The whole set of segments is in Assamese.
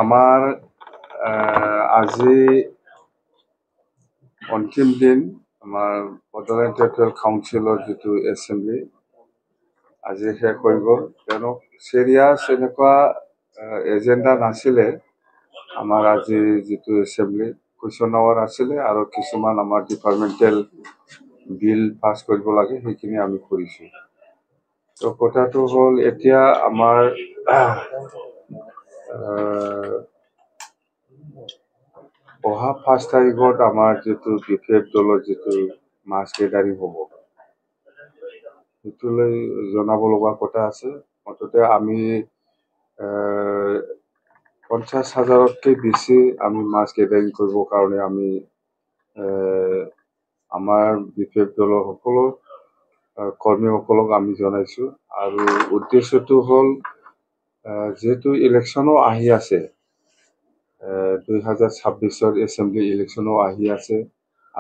আমাৰ আজি অন্তিম দিন আমাৰ বডোলেণ্ড টেৰিটৰিয়েল কাউন্সিলৰ যিটো এছেম্বলি আজি শেষ হৈ গ'ল। কিয়নো চিৰিয়াছ এনেকুৱা এজেণ্ডা নাছিলে। আমাৰ আজি যিটো এছেম্বলি কুৱেশ্যন আৱাৰ আছিলে আৰু কিছুমান আমাৰ ডিপাৰ্টমেণ্টেল বিল পাছ কৰিব লাগে, সেইখিনি আমি কৰিছোঁ। তো কথাটো হ'ল এতিয়া আমাৰ অহা 5 তাৰিখত আমাৰ যিটো বিফেপ দলৰ যিটো মাছ গেদাৰিং হ'ব, সেইটোলৈ জনাব লগা কথা আছে। মুঠতে আমি 50,000তকৈ বেছি আমি মাছ গেদাৰিং কৰিবৰ কাৰণে আমি আমাৰ বিফেপ দলৰ সকলো কৰ্মীসকলক আমি জনাইছোঁ। আৰু উদ্দেশ্যটো হ'ল যিহেতু ইলেকশ্যনো আহি আছে, 2026 এছেম্বলি ইলেকশ্যনো আহি আছে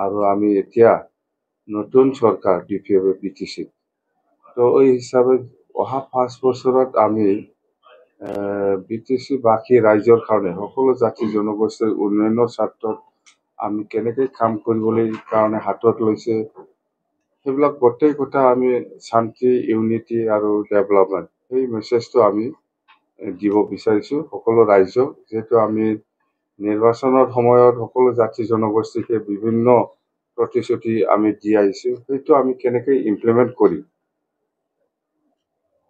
আৰু আমি এতিয়া নতুন চৰকাৰ BTC। তো এই হিচাপে অহা 5 বছৰত আমি BTC বাকী ৰাইজৰ কাৰণে সকলো জাতি জনগোষ্ঠীৰ উন্নয়নৰ স্বাৰ্থত আমি কেনেকৈ কাম কৰিবলৈ কাৰণে হাতত লৈছে, সেইবিলাক গোটেই কথা আমি শান্তি, ইউনিটি আৰু ডেভেলপমেণ্ট, সেই মেছেজটো আমি দিব বিচাৰিছোঁ সকলো ৰাইজক। যিহেতু আমি নিৰ্বাচনৰ সময়ত সকলো জাতি জনগোষ্ঠীকে বিভিন্ন প্ৰতিশ্ৰুতি আমি দি আহিছোঁ, সেইটো আমি কেনেকৈ ইমপ্লিমেণ্ট কৰিম,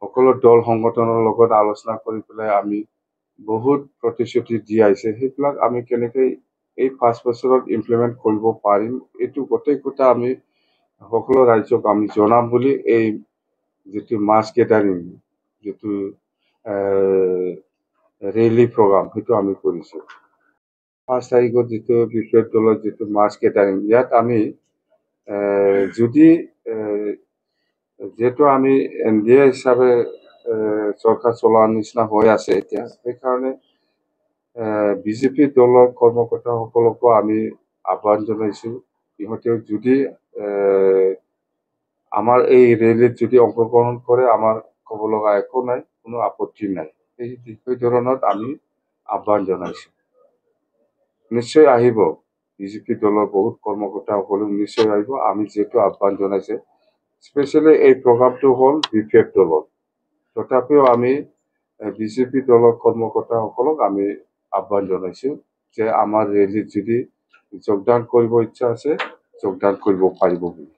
সকলো দল সংগঠনৰ লগত আলোচনা কৰি পেলাই আমি বহুত প্ৰতিশ্ৰুতি দি আহিছে, সেইবিলাক আমি কেনেকৈ এই 5 বছৰত ইমপ্লিমেণ্ট কৰিব পাৰিম, এইটো গোটেই কথা আমি সকলো ৰাইজক আমি জনাম বুলি এই যিটো মাছ গেদাৰিং যিটো ৰেলী প্ৰগ্ৰাম সেইটো আমি কৰিছোঁ। 5 তাৰিখত যিটো বিফেপ দলৰ যিটো মাছ গেদাৰিং, ইয়াত আমি যদি যিহেতু আমি NDA হিচাপে চৰকাৰ চলোৱাৰ নিচিনা হৈ আছে এতিয়া, সেইকাৰণে BJP দলৰ কৰ্মকৰ্তাসকলকো আমি আহ্বান জনাইছোঁ, ইহঁতেও যদি আমাৰ এই ৰেলীত যদি অংশগ্ৰহণ কৰে, আমাৰ ক'ব লগা একো নাই, কোনো আপত্তি নাই। সেই ধৰণত আমি আহ্বান জনাইছোঁ। নিশ্চয় আহিব, BJP দলৰ বহুত কৰ্মকৰ্তাসকলেও নিশ্চয় আহিব। আমি যিহেতু আহ্বান জনাইছে, স্পেচিয়েলি এই প্ৰগ্ৰামটো হ'ল বিফেপ দলৰ, তথাপিও আমি BJP দলৰ কৰ্মকৰ্তাসকলক আমি আহ্বান জনাইছোঁ যে আমাৰ ৰেলীত যদি যোগদান কৰিব ইচ্ছা আছে, যোগদান কৰিব পাৰিব বুলি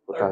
কথা